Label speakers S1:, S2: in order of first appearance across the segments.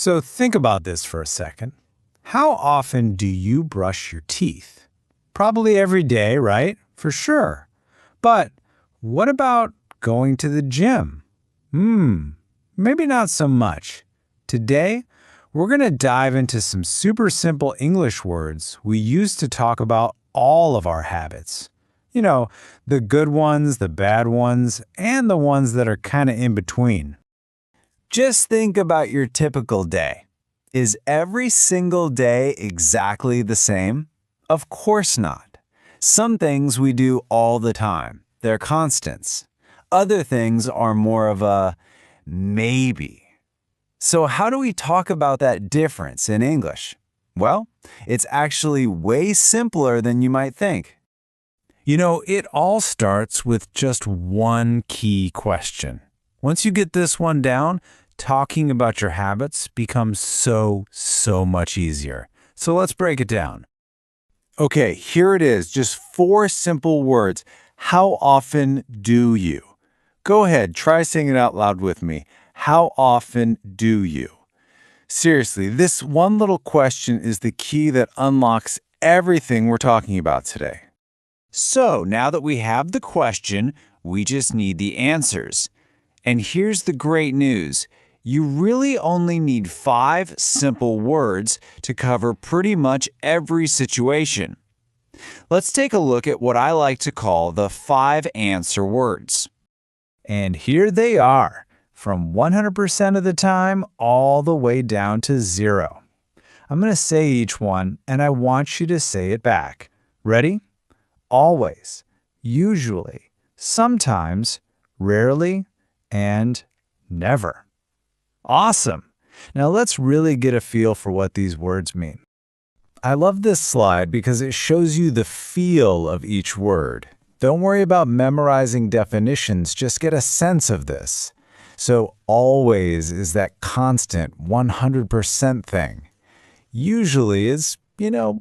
S1: So think about this for a second. How often do you brush your teeth? Probably every day, right? For sure. But what about going to the gym? Maybe not so much. Today, we're going to dive into some super simple English words we use to talk about all of our habits. You know, the good ones, the bad ones, and the ones that are kind of in between. Just think about your typical day. Is every single day exactly the same? Of course not. Some things we do all the time. They're constants. Other things are more of a maybe. So how do we talk about that difference in English? Well, it's actually way simpler than you might think. You know, it all starts with just one key question. Once you get this one down, talking about your habits becomes so much easier. So let's break it down. Okay, here it is, just 4 simple words. How often do you? Go ahead, try saying it out loud with me. How often do you? Seriously, this one little question is the key that unlocks everything we're talking about today. So, now that we have the question, we just need the answers. And here's the great news. You really only need 5 simple words to cover pretty much every situation. Let's take a look at what I like to call the 5 answer words. And here they are, from 100% of the time all the way down to 0. I'm going to say each one, and I want you to say it back. Ready? Always, usually, sometimes, rarely, and never. Awesome! Now let's really get a feel for what these words mean. I love this slide because it shows you the feel of each word. Don't worry about memorizing definitions, just get a sense of this. So always is that constant 100% thing. Usually is,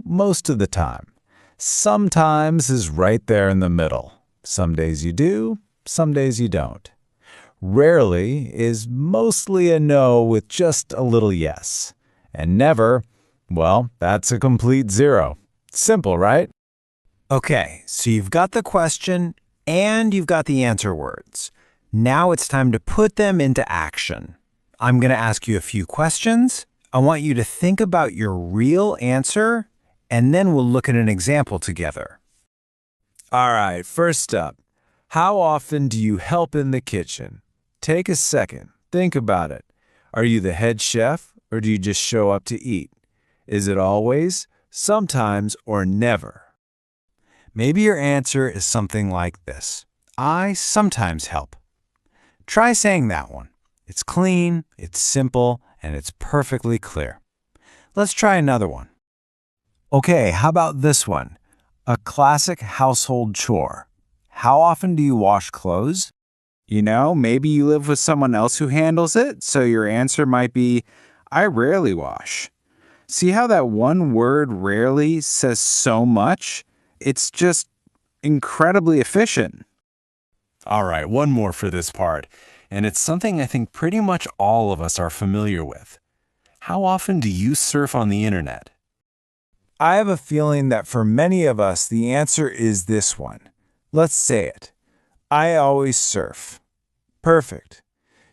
S1: most of the time. Sometimes is right there in the middle. Some days you do, some days you don't. Rarely is mostly a no with just a little yes. And never, well, that's a complete 0. Simple, right? Okay, so you've got the question and you've got the answer words. Now it's time to put them into action. I'm going to ask you a few questions. I want you to think about your real answer, and then we'll look at an example together. All right, first up, how often do you help in the kitchen? Take a second, think about it. Are you the head chef, or do you just show up to eat? Is it always, sometimes, or never? Maybe your answer is something like this. I sometimes help. Try saying that one. It's clean, it's simple, and it's perfectly clear. Let's try another one. Okay, how about this one? A classic household chore. How often do you wash clothes? Maybe you live with someone else who handles it, so your answer might be, I rarely wash. See how that one word rarely says so much? It's just incredibly efficient. All right, one more for this part, and it's something I think pretty much all of us are familiar with. How often do you surf on the internet? I have a feeling that for many of us, the answer is this one. Let's say it. I always surf. Perfect.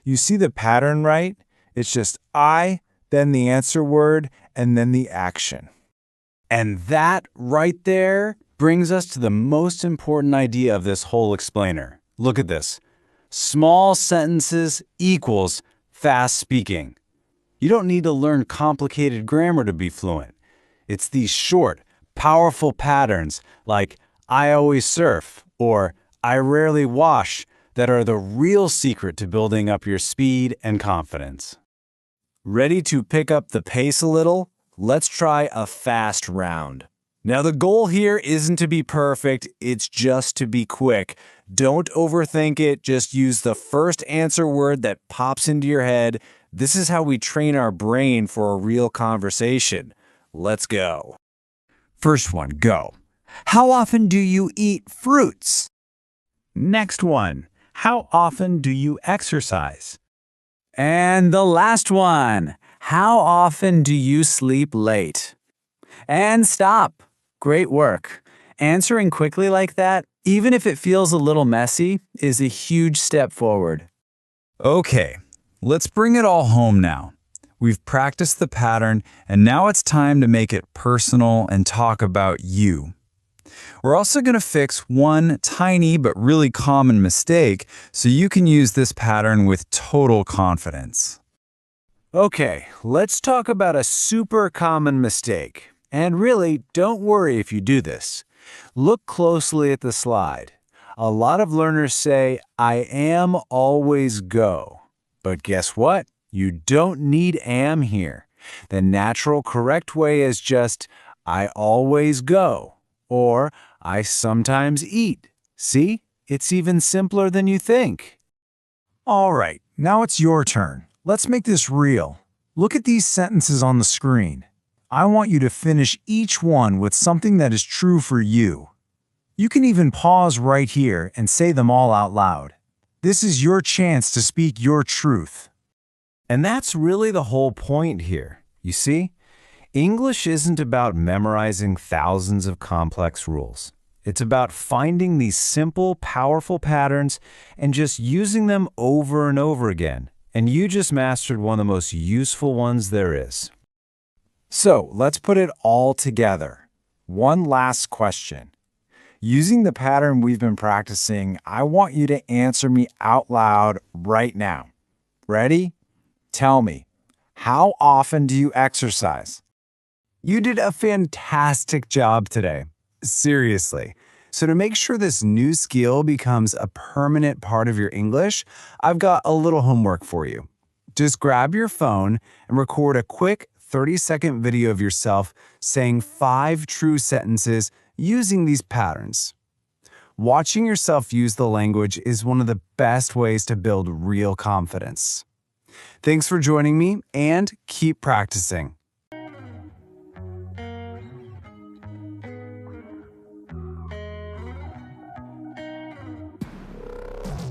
S1: You see the pattern, right? It's just I, then the answer word, and then the action. And that right there brings us to the most important idea of this whole explainer. Look at this. Small sentences equals fast speaking. You don't need to learn complicated grammar to be fluent. It's these short, powerful patterns like I always surf or I rarely wash that are the real secret to building up your speed and confidence. Ready to pick up the pace a little? Let's try a fast round. Now the goal here isn't to be perfect, it's just to be quick. Don't overthink it, just use the first answer word that pops into your head. This is how we train our brain for a real conversation. Let's go. First one, go. How often do you eat fruits? Next one, how often do you exercise? And the last one, How often do you sleep late? And stop. Great work. Answering quickly like that, even if it feels a little messy, is a huge step forward. Okay, let's bring it all home now. We've practiced the pattern, and now it's time to make it personal and talk about you. We're also going to fix one tiny but really common mistake so you can use this pattern with total confidence. Okay, let's talk about a super common mistake. And really, don't worry if you do this. Look closely at the slide. A lot of learners say, I am always go. But guess what? You don't need am here. The natural correct way is just, I always go. Or, I sometimes eat. See? It's even simpler than you think. All right, now it's your turn. Let's make this real. Look at these sentences on the screen. I want you to finish each one with something that is true for you. You can even pause right here and say them all out loud. This is your chance to speak your truth. And that's really the whole point here. You see, English isn't about memorizing thousands of complex rules. It's about finding these simple, powerful patterns and just using them over and over again. And you just mastered one of the most useful ones there is. So let's put it all together. One last question. Using the pattern we've been practicing, I want you to answer me out loud right now. Ready? Tell me, how often do you exercise? You did a fantastic job today. Seriously. So to make sure this new skill becomes a permanent part of your English, I've got a little homework for you. Just grab your phone and record a quick 30-second video of yourself saying 5 true sentences using these patterns. Watching yourself use the language is one of the best ways to build real confidence. Thanks for joining me, and keep practicing.